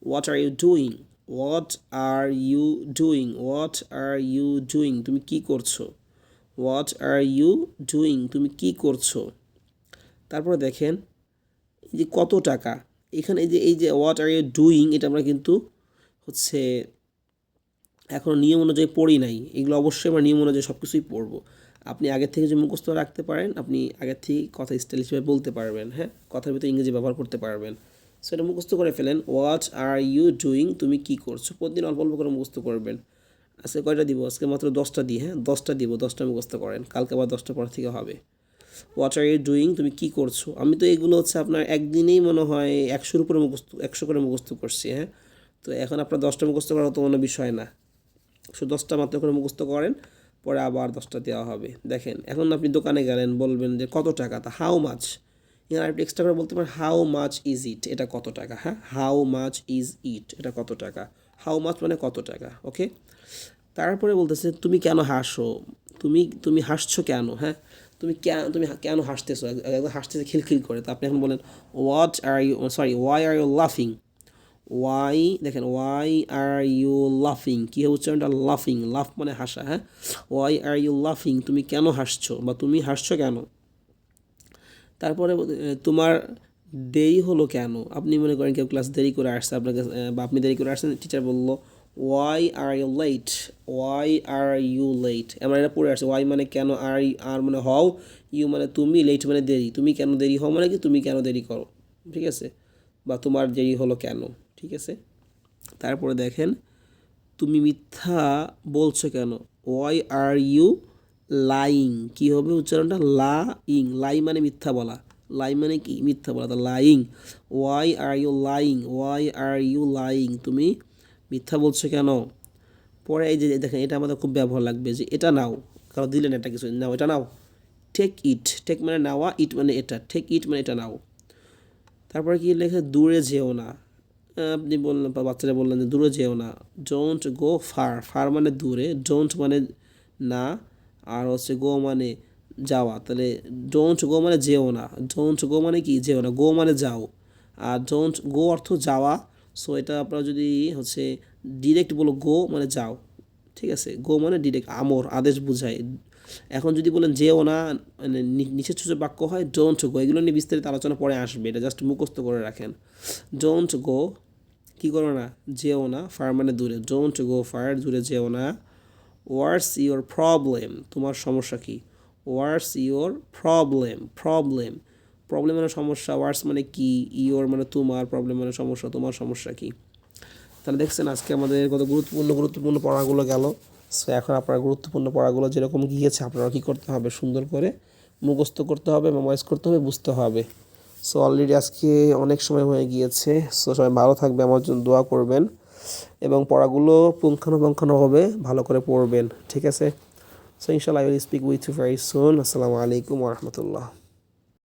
what are you doing, what are you doing, what are you doing তুমি কি করছো, হোয়াট আর ইউ ডুইং তুমি কি করছো। তারপরে দেখেন এই যে কত টাকা, এখানে এই যে হোয়াট আর ইউ ডুইং এটা আমরা কিন্তু হচ্ছে এখনও নিয়ম অনুযায়ী পড়ি নাই, এগুলো অবশ্যই আমরা নিয়ম অনুযায়ী সব কিছুই পড়বো। আপনি আগের থেকে যে মুখস্থ রাখতে পারেন, আপনি আগের থেকে কথা স্টাইল হিসেবে বলতে পারবেন, হ্যাঁ কথার ভিতরে ইংরেজি ব্যবহার করতে পারবেন। সো এটা মুখস্থ করে ফেলেন, হোয়াট আর ইউ ডুইং তুমি কী করছো, প্রতিদিন অল্প অল্প করে মুখস্থ করবেন। আজকে কয়টা দিব, আজকে মাত্র 10টা দিই, হ্যাঁ 10টা দিব, 10টা মুখস্থ করেন, কালকে আবার 10টা পর থেকে হবে। হোয়াট আর ইউ ডুইং তুমি কী করছো, আমি তো এগুলো হচ্ছে আপনার একদিনেই মনে হয় 100-র উপরে মুখস্থ, 100 করে মুখস্থ করছি, হ্যাঁ। তো এখন আপনার 10টা মুখস্থ করা তো কোনো বিষয় না, 10টা মাত্র করে মুখস্থ করেন, পরে আবার 10টা দেওয়া হবে। দেখেন এখন আপনি দোকানে গেলেন, বলবেন যে কত টাকা, তা হাউ মাছ, এখানে আরেকটু এক্সট্রা করে বলতে পারেন হাউ মাচ ইজ ইট, এটা কত টাকা, হ্যাঁ হাউ মাচ ইজ ইট এটা কত টাকা, হাউ মাচ মানে কত টাকা, ওকে। তারপরে বলতেছে তুমি কেন হাসো, তুমি হাসছো কেন, হ্যাঁ তুমি কেন হাসতেছো, একদম হাসতেছে খিলখিল করে, তো আপনি এখন বলেন ওয়াই আর ইউ লাফিং, দেখেন ওয়াই আর ইউ লাফিং, কী হবে উচ্চারণটা, লাফিং, লাফ মানে হাসা, হ্যাঁ ওয়াই আর ইউ লাফিং তুমি কেন হাসছো বা তুমি হাসছো কেন। তারপরে তোমার দেরি হলো কেন, আপনি মনে করেন কেউ ক্লাস দেরি করে আসছে আপনাকে, বা আপনি দেরি করে আসছেন, টিচার বললো why are you late, why are you late, আমার এটা পড়ে আসছে, ওয়াই মানে কেন, আর মানে হও, ইউ মানে তুমি, লেট মানে দেরি, তুমি কেন দেরি হও মানে কি তুমি কেন দেরি করো, ঠিক আছে, বা তোমার দেরি হলো কেন, ঠিক আছে। তারপরে দেখেন তুমি মিথ্যা বলছো কেন, ওয়াই আর ইউ লাইং, কী হবে উচ্চারণটা, লাই মানে মিথ্যা বলা, লাই মানে কি মিথ্যা বলা, তা lying, why are you lying, why are you lying তুমি মিথ্যা বলছো কেন। পরে এই যে দেখেন এটা আমাদের খুব ব্যবহার লাগবে, যে এটা নাও, কারো দিলেন এটা কিছু, নাও এটা নাও, টেক মানে নেওয়া, ইট মানে এটা, টেক ইট মানে এটা নাও। তারপরে কি লেখে, দূরে যেও না, আপনি বললেন বা বাচ্চারা বললেন যে দূরে যেও না, ডোন্ট গো ফার মানে দূরে, ডোন্ট মানে না, আর হচ্ছে গো মানে যাওয়া, তাহলে ডোন্ট গো মানে যেও না, ডোন্ট গো মানে কি যেও না, গো মানে যাও, আর ডোন্ট গো অর্থ যাওয়া। সো এটা আপনারা যদি হচ্ছে ডিরেক্ট বলো গো মানে যাও, ঠিক আছে, গো মানে ডিরেক্ট আদেশ বুঝায়। এখন যদি বলেন যেও না, মানে নিষেধসূচক বাক্য হয় ডোন্ট গো, এগুলো নিয়ে বিস্তারিত আলোচনা পরে আসবে, এটা জাস্ট মুখস্থ করে রাখেন। ডোন্ট গো কী করো না, যেও না, ফার মানে দূরে, ডোন্ট গো ফার দূরে যেও না। ওয়ার্স ইওর প্রবলেম তোমার সমস্যা কি, ওয়ার্স ইওর প্রবলেম মানে সমস্যা, ওয়ার্স মানে কি, ইওর মানে তোমার, প্রবলেম মানে সমস্যা, তোমার সমস্যা কি। তাহলে দেখছেন আজকে আমাদের কত গুরুত্বপূর্ণ পড়াগুলো গেল। সো এখন আপনার গুরুত্বপূর্ণ পড়াগুলো যেরকম গিয়েছে আপনারা কী করতে হবে, সুন্দর করে মুখস্থ করতে হবে, মেমোরাইজ করতে হবে, বুঝতে হবে। সো অলরেডি আজকে অনেক সময় হয়ে গিয়েছে। সো সবাই ভালো থাকবে, আমার জন্য দোয়া করবেন এবং পড়াগুলো পুঙ্খানুপুঙ্খানুভাবে ভালো করে পড়বেন, ঠিক আছে। সো ইনশাআল্লাহ I will speak with you very soon. আসসালামু আলাইকুম ওয়া রাহমাতুল্লাহ।